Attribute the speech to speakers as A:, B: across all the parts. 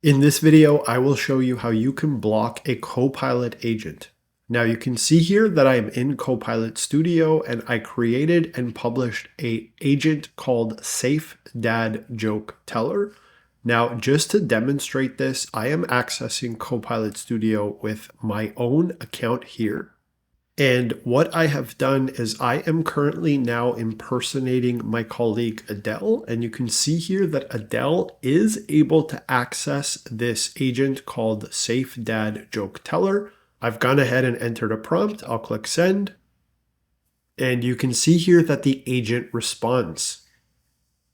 A: In this video, I will show you how you can block a Copilot agent. Now you can see here that I am in Copilot Studio and I created and published an agent called Safe Dad Joke Teller. Now, just to demonstrate this, I am accessing Copilot Studio with my own account here. And what I have done is I am currently now impersonating my colleague Adele, and you can see here that Adele is able to access this agent called Safe Dad Joke Teller. I've gone ahead and entered a prompt. I'll click send, and you can see here that the agent responds.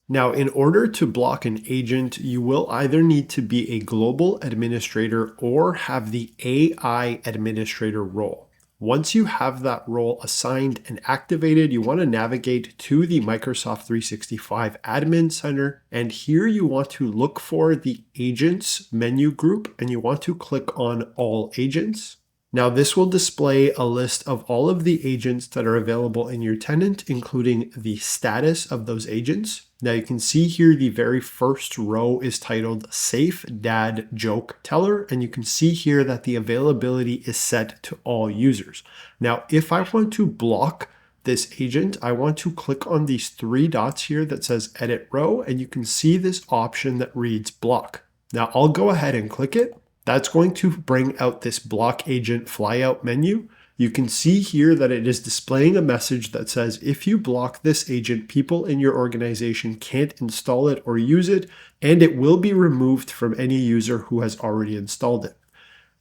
A: Now, in order to block an agent, you will either need to be a global administrator or have the AI administrator role. Once you have that role assigned and activated, you want to navigate to the Microsoft 365 Admin Center. And here you want to look for the Agents menu group and you want to click on All Agents. Now this will display a list of all of the agents that are available in your tenant, including the status of those agents. Now you can see here the very first row is titled Safe Dad Joke Teller, and you can see here that the availability is set to all users. Now, if I want to block this agent, I want to click on these three dots here that says Edit Row, and you can see this option that reads Block. Now I'll go ahead and click it. That's going to bring out this block agent flyout menu. You can see here that it is displaying a message that says, if you block this agent, people in your organization can't install it or use it, and it will be removed from any user who has already installed it.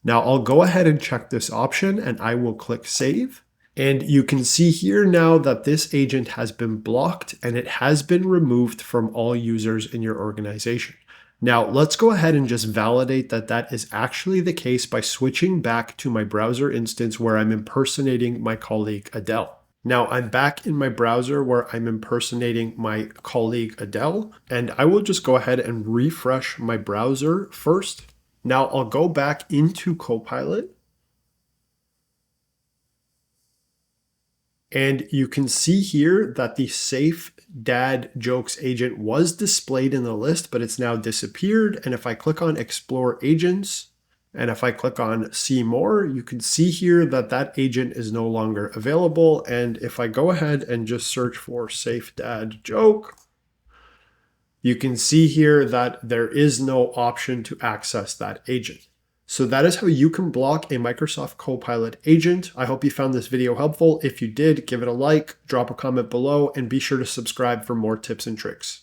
A: Now I'll go ahead and check this option and I will click save. And you can see here now that this agent has been blocked and it has been removed from all users in your organization. Now let's go ahead and just validate that that is actually the case by switching back to my browser instance where I'm impersonating my colleague Adele. Now I'm back in my browser where I'm impersonating my colleague Adele, and I will just go ahead and refresh my browser first. Now I'll go back into Copilot. And you can see here that the Safe Dad Jokes agent was displayed in the list, but it's now disappeared. And if I click on Explore Agents, and if I click on See More, you can see here that that agent is no longer available. And if I go ahead and just search for Safe Dad Joke, you can see here that there is no option to access that agent. So that is how you can block a Microsoft Copilot agent. I hope you found this video helpful. If you did, give it a like, drop a comment below, and be sure to subscribe for more tips and tricks.